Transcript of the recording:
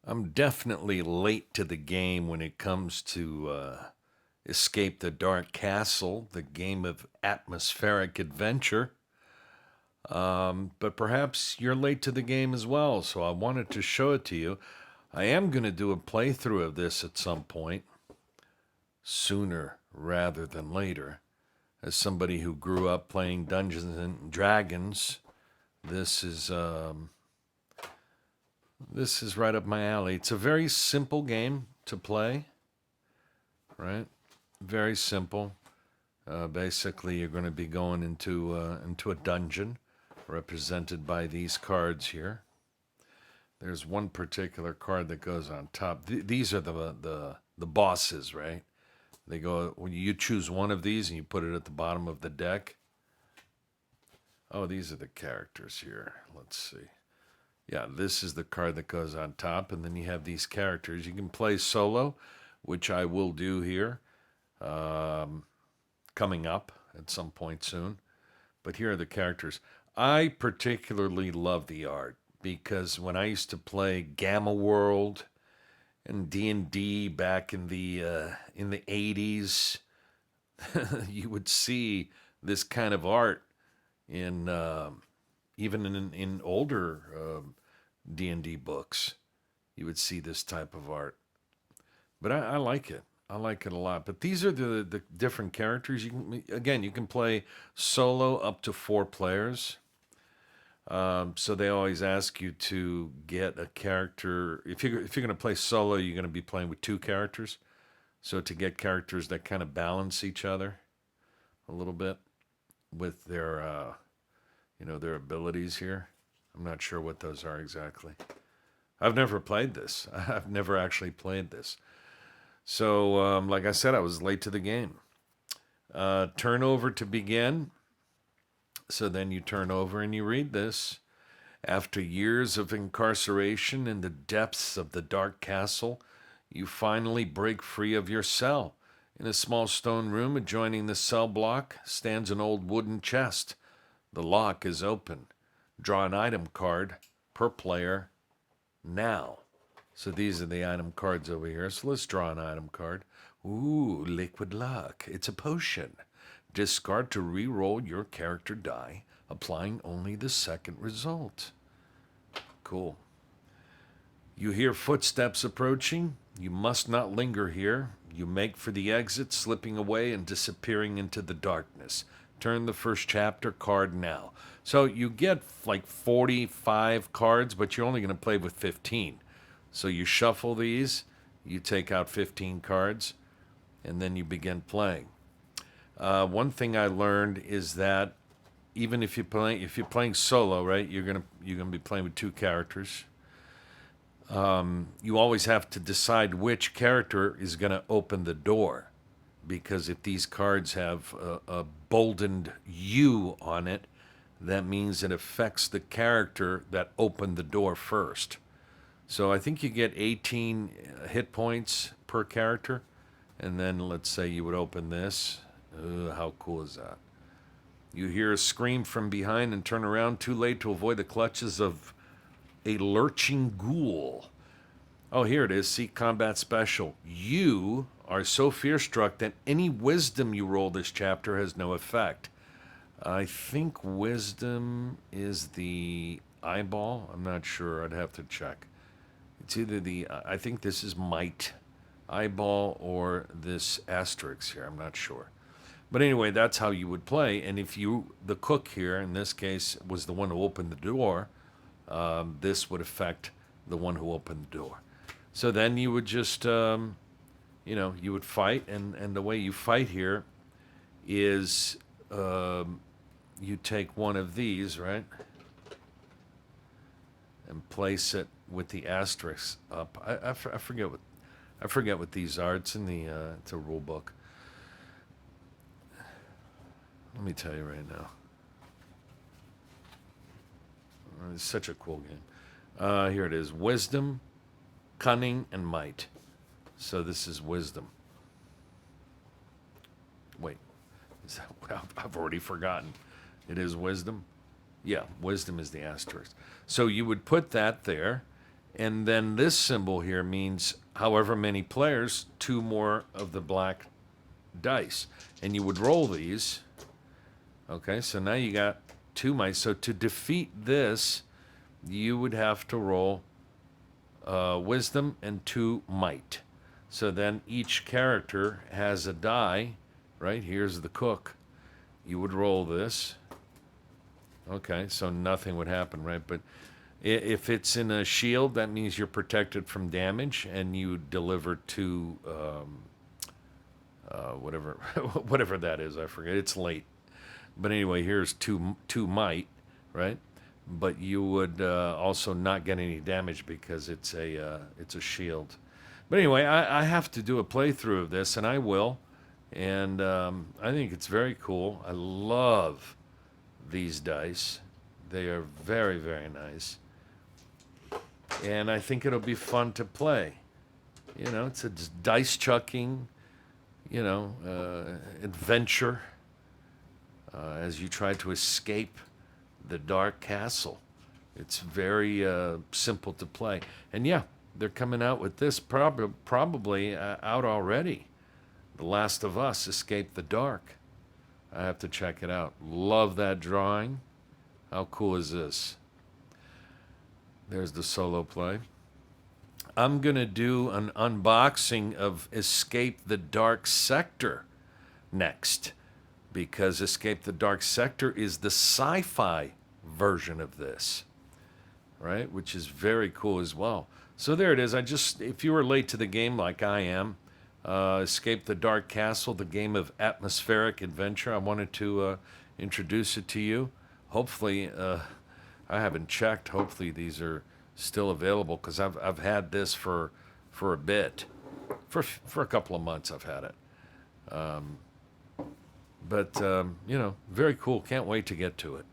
I'm definitely late to the game when it comes to Escape the Dark Castle, the game of atmospheric adventure. But perhaps you're late to the game as well, so I wanted to show it to you. I am going to do a playthrough of this at some point, sooner rather than later. As somebody who grew up playing Dungeons and Dragons, this is um, this is right up my alley. It's a very simple game to play, right? Very simple. Basically, you're going to be going into a dungeon, represented by these cards here. There's one particular card that goes on top. These are the bosses, right? They go when you choose one of these and you put it at the bottom of the deck. Oh, these are the characters here. Let's see. Yeah, this is the card that goes on top, and then you have these characters. You can play solo, which I will do here, coming up at some point soon. But here are the characters. I particularly love the art because when I used to play Gamma World and D&D back in the 80s, you would see this kind of art in even in older D&D books. You would see this type of art. But I like it. I like it a lot. But these are the different characters. You can play solo up to 4 players. So they always ask you to get a character. If you're going to play solo, you're going to be playing with 2 characters. So to get characters that kind of balance each other a little bit with their abilities here. I'm not sure what those are exactly. I've never played this. I've never actually played this. So, like I said, I was late to the game. Turnover to begin. So then you turn over and you read this. After years of incarceration in the depths of the dark castle, you finally break free of your cell. In a small stone room adjoining the cell block stands an old wooden chest. The lock is open. Draw an item card per player now. So these are the item cards over here. So let's draw an item card. Ooh, liquid luck. It's a potion. Discard to re-roll your character die, applying only the second result. Cool. You hear footsteps approaching. You must not linger here. You make for the exit, slipping away and disappearing into the darkness. Turn the first chapter card now. So you get like 45 cards, but you're only going to play with 15. So you shuffle these, you take out 15 cards, and then you begin playing. One thing I learned is that even if you're playing solo, right, you're gonna be playing with 2 characters. You always have to decide which character is gonna open the door, because if these cards have a boldened U on it, that means it affects the character that opened the door first. So I think you get 18 hit points per character, and then let's say you would open this. How cool is that? You hear a scream from behind and turn around, too late to avoid the clutches of a lurching ghoul. Oh, here it is. See, combat special. You are so fear-struck that any wisdom you roll this chapter has no effect. I think wisdom is the eyeball. I'm not sure. I'd have to check. It's either I think this is might eyeball or this asterisk here. I'm not sure. But anyway, that's how you would play. And if the cook here, in this case, was the one who opened the door, this would affect the one who opened the door. So then you would just, you would fight. And the way you fight here is you take one of these, right? And place it with the asterisk up. I forget what these are. It's in it's a rule book. Let me tell you right now. It's such a cool game. Here it is. Wisdom, cunning, and might. So this is wisdom. Wait. I've already forgotten. It is wisdom? Yeah, wisdom is the asterisk. So you would put that there, And then this symbol here means however many players, two more of the black dice. And you would roll these. Okay, so now you got two mice. So to defeat this, you would have to roll wisdom and two might. So then each character has a die, right? Here's the cook. You would roll this. Okay, so nothing would happen, right? But if it's in a shield, that means you're protected from damage, and you deliver two, whatever, whatever that is. I forget. It's late, but anyway, here's two might, right? But you would also not get any damage because it's a shield. But anyway, I have to do a playthrough of this, and I will, and I think it's very cool. I love these dice. They are very, very nice. And I think it'll be fun to play. You know, it's a dice chucking, adventure as you try to escape the dark castle. It's very simple to play. And yeah, they're coming out with this probably out already. The Last of Us, Escape the Dark. I have to check it out. Love that drawing. How cool is this? There's the solo play. I'm going to do an unboxing of Escape the Dark Sector next, because Escape the Dark Sector is the sci-fi version of this, right? Which is very cool as well. So there it is. If you were late to the game like I am, Escape the Dark Castle, the game of atmospheric adventure, I wanted to introduce it to you. Hopefully, I haven't checked. Hopefully these are still available, because I've had this for a bit, for a couple of months I've had it. But very cool. Can't wait to get to it.